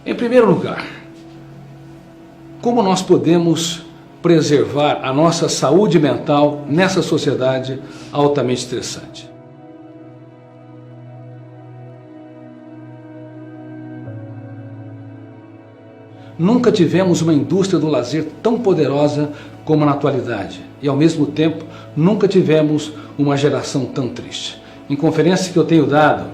Em primeiro lugar, como nós podemos preservar a nossa saúde mental nessa sociedade altamente estressante? Nunca tivemos uma indústria do lazer tão poderosa como na atualidade e, ao mesmo tempo, nunca tivemos uma geração tão triste. Em conferências que eu tenho dado,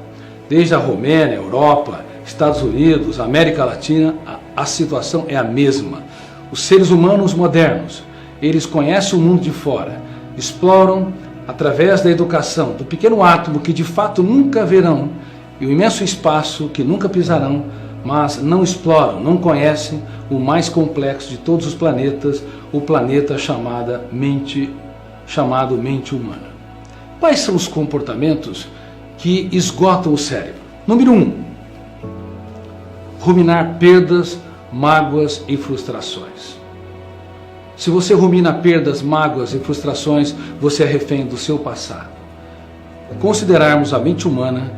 desde a Romênia, Europa, Estados Unidos, América Latina, a situação é a mesma. Os seres humanos modernos, eles conhecem o mundo de fora, exploram através da educação, do pequeno átomo que de fato nunca verão e o imenso espaço que nunca pisarão, mas não exploram, não conhecem o mais complexo de todos os planetas, o planeta chamado mente humana. Quais são os comportamentos que esgotam o cérebro? Número 1, ruminar perdas, mágoas e frustrações. Se você rumina perdas, mágoas e frustrações, você é refém do seu passado. Considerarmos a mente humana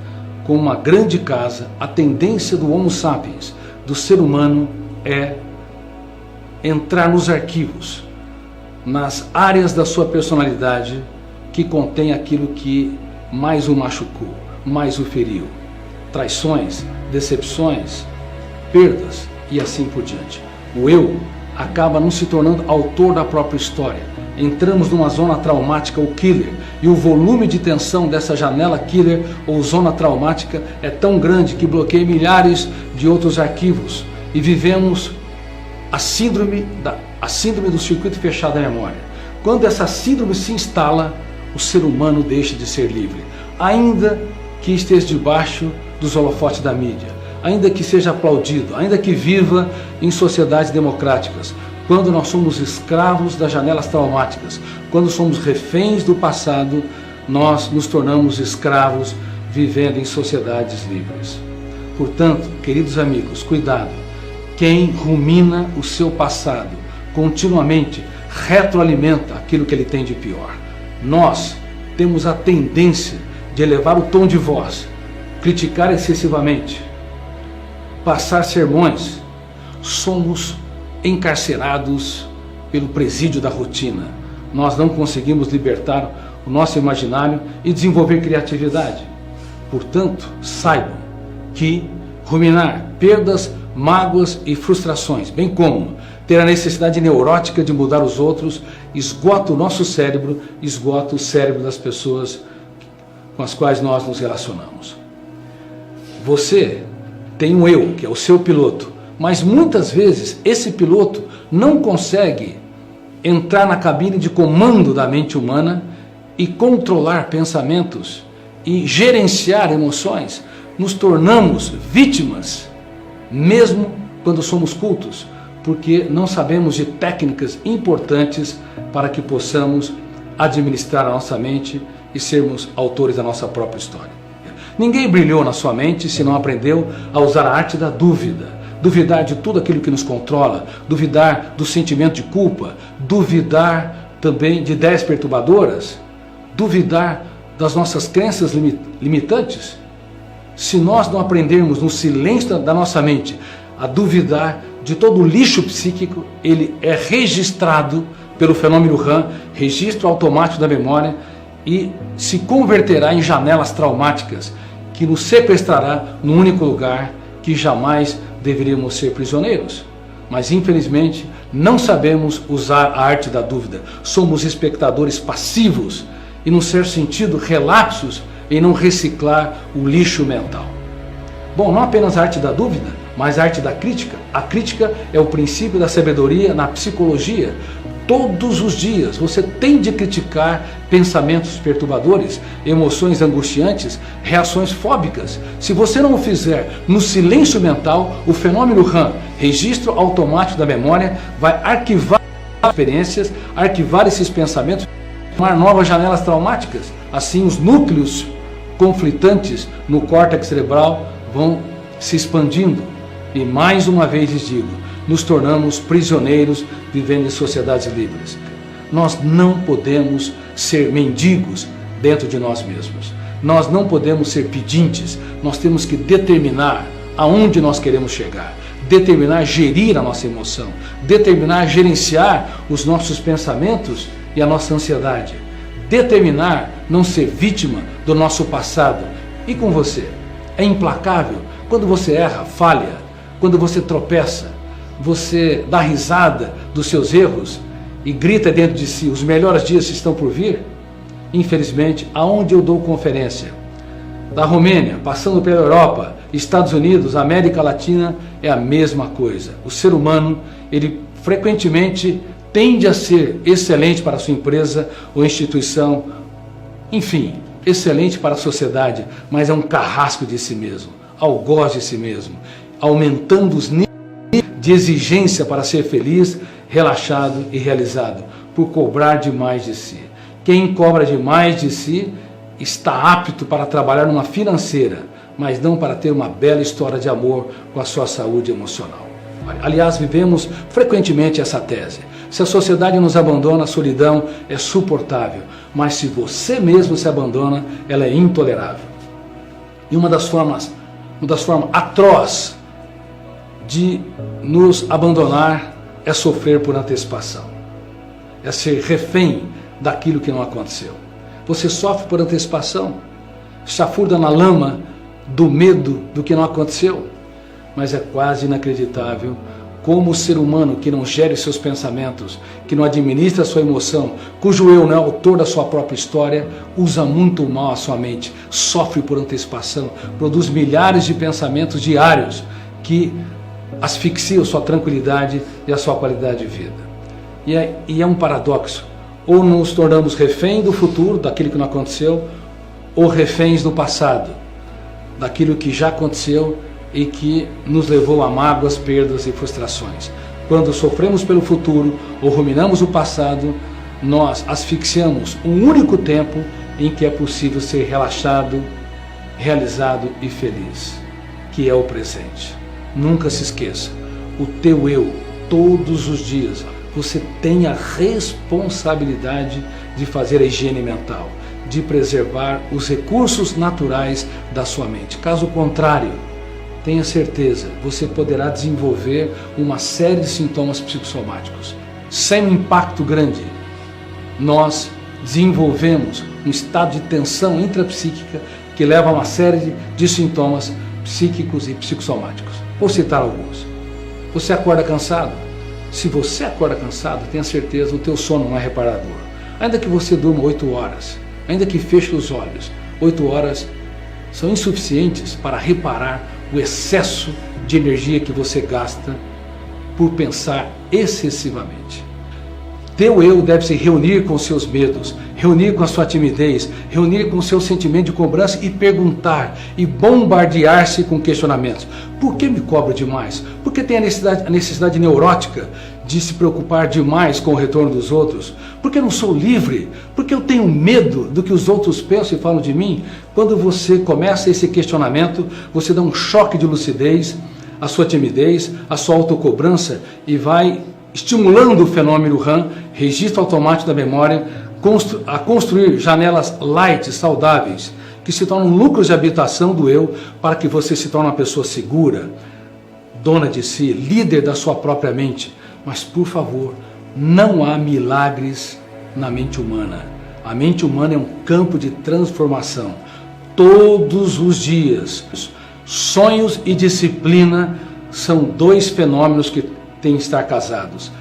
como uma grande casa, a tendência do Homo sapiens, do ser humano, é entrar nos arquivos, nas áreas da sua personalidade que contém aquilo que mais o machucou, mais o feriu. Traições, decepções, perdas e assim por diante. O eu acaba não se tornando autor da própria história. Entramos numa zona traumática, o killer, e o volume de tensão dessa janela killer ou zona traumática é tão grande que bloqueia milhares de outros arquivos e vivemos a síndrome do circuito fechado da memória. Quando essa síndrome se instala, o ser humano deixa de ser livre, ainda que esteja debaixo dos holofotes da mídia, ainda que seja aplaudido, ainda que viva em sociedades democráticas. Quando nós somos escravos das janelas traumáticas, quando somos reféns do passado, nós nos tornamos escravos vivendo em sociedades livres. Portanto, queridos amigos, cuidado. Quem rumina o seu passado continuamente retroalimenta aquilo que ele tem de pior. Nós temos a tendência de elevar o tom de voz, criticar excessivamente, passar sermões. Somos encarcerados pelo presídio da rotina. Nós não conseguimos libertar o nosso imaginário e desenvolver criatividade. Portanto, saibam que ruminar perdas, mágoas e frustrações, bem como ter a necessidade neurótica de mudar os outros, esgota o nosso cérebro, esgota o cérebro das pessoas com as quais nós nos relacionamos. Você tem um eu, que é o seu piloto, mas muitas vezes esse piloto não consegue entrar na cabine de comando da mente humana e controlar pensamentos e gerenciar emoções. Nos tornamos vítimas, mesmo quando somos cultos, porque não sabemos de técnicas importantes para que possamos administrar a nossa mente e sermos autores da nossa própria história. Ninguém brilhou na sua mente se não aprendeu a usar a arte da dúvida. Duvidar de tudo aquilo que nos controla, duvidar do sentimento de culpa, duvidar também de ideias perturbadoras, duvidar das nossas crenças limitantes. Se nós não aprendermos no silêncio da nossa mente a duvidar de todo o lixo psíquico, ele é registrado pelo fenômeno RAM, registro automático da memória, e se converterá em janelas traumáticas que nos sequestrará num único lugar que jamais deveríamos ser prisioneiros. Mas infelizmente não sabemos usar a arte da dúvida. Somos espectadores passivos e, num certo sentido, relapsos em não reciclar o lixo mental. Bom, não apenas a arte da dúvida, mas a arte da crítica. A crítica é o princípio da sabedoria na psicologia. Todos os dias você tem de criticar pensamentos perturbadores, emoções angustiantes, reações fóbicas. Se você não o fizer no silêncio mental, o fenômeno RAM, registro automático da memória, vai arquivar as experiências, arquivar esses pensamentos, formar novas janelas traumáticas. Assim, os núcleos conflitantes no córtex cerebral vão se expandindo. E mais uma vez lhes digo, nos tornamos prisioneiros vivendo em sociedades livres. Nós não podemos ser mendigos dentro de nós mesmos. Nós não podemos ser pedintes. Nós temos que determinar aonde nós queremos chegar, determinar gerir a nossa emoção, determinar gerenciar os nossos pensamentos e a nossa ansiedade, determinar não ser vítima do nosso passado. E com você? É implacável? Quando você erra, falha, quando você tropeça, você dá risada dos seus erros e grita dentro de si, os melhores dias estão por vir? Infelizmente, aonde eu dou conferência, da Romênia, passando pela Europa, Estados Unidos, América Latina, é a mesma coisa. O ser humano, ele frequentemente tende a ser excelente para a sua empresa ou instituição, enfim, excelente para a sociedade, mas é um carrasco de si mesmo, algoz de si mesmo, aumentando os níveis de exigência para ser feliz, relaxado e realizado, por cobrar demais de si. Quem cobra demais de si está apto para trabalhar numa financeira, mas não para ter uma bela história de amor com a sua saúde emocional. Aliás, vivemos frequentemente essa tese. Se a sociedade nos abandona, a solidão é suportável, mas se você mesmo se abandona, ela é intolerável. E uma das formas atroz de nos abandonar é sofrer por antecipação, é ser refém daquilo que não aconteceu. Você sofre por antecipação, chafurda na lama do medo do que não aconteceu, mas é quase inacreditável como o ser humano que não gere seus pensamentos, que não administra a sua emoção, cujo eu não é autor da sua própria história, usa muito mal a sua mente, sofre por antecipação, produz milhares de pensamentos diários que asfixiam sua tranquilidade e a sua qualidade de vida. E é um paradoxo. Ou nos tornamos refém do futuro, daquilo que não aconteceu, ou reféns do passado, daquilo que já aconteceu e que nos levou a mágoas, perdas e frustrações. Quando sofremos pelo futuro ou ruminamos o passado, nós asfixiamos um único tempo em que é possível ser relaxado, realizado e feliz, que é o presente. Nunca se esqueça, o teu eu, todos os dias, você tem a responsabilidade de fazer a higiene mental, de preservar os recursos naturais da sua mente. Caso contrário, tenha certeza, você poderá desenvolver uma série de sintomas psicossomáticos. Sem um impacto grande, nós desenvolvemos um estado de tensão intrapsíquica que leva a uma série de sintomas psíquicos e psicossomáticos. Vou citar alguns. Você acorda cansado? Se você acorda cansado, tenha certeza, o teu sono não é reparador. Ainda que você durma 8 horas, ainda que feche os olhos, 8 horas são insuficientes para reparar o excesso de energia que você gasta por pensar excessivamente. Teu eu deve se reunir com seus medos, reunir com a sua timidez, reunir com o seu sentimento de cobrança e perguntar e bombardear-se com questionamentos. Por que me cobro demais? Por que tem a necessidade neurótica de se preocupar demais com o retorno dos outros? Por que não sou livre? Por que eu tenho medo do que os outros pensam e falam de mim? Quando você começa esse questionamento, você dá um choque de lucidez à sua timidez, à sua autocobrança e vai estimulando o fenômeno RAM, registro automático da memória, a construir janelas light, saudáveis, que se tornam núcleos de habitação do eu, para que você se torne uma pessoa segura, dona de si, líder da sua própria mente. Mas, por favor, não há milagres na mente humana. A mente humana é um campo de transformação. Todos os dias, sonhos e disciplina são dois fenômenos que têm que estar casados.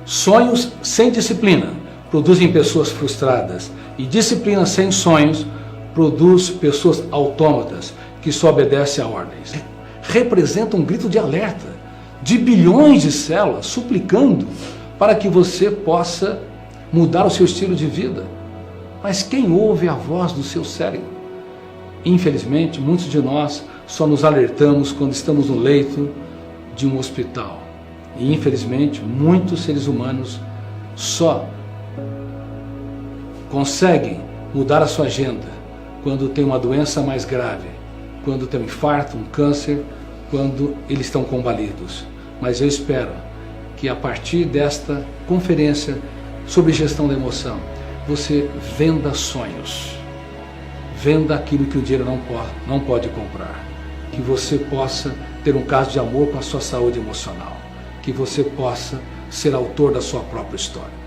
Sonhos sem disciplina produzem pessoas frustradas, e disciplina sem sonhos produz pessoas autômatas que só obedecem a ordens. Representa um grito de alerta de bilhões de células suplicando para que você possa mudar o seu estilo de vida. Mas quem ouve a voz do seu cérebro? Infelizmente, muitos de nós só nos alertamos quando estamos no leito de um hospital. E infelizmente, muitos seres humanos só conseguem mudar a sua agenda quando tem uma doença mais grave, quando tem um infarto, um câncer, quando eles estão combalidos. Mas eu espero que a partir desta conferência sobre gestão da emoção, você venda sonhos, venda aquilo que o dinheiro não pode comprar. que você possa ter um caso de amor com a sua saúde emocional, que você possa ser autor da sua própria história.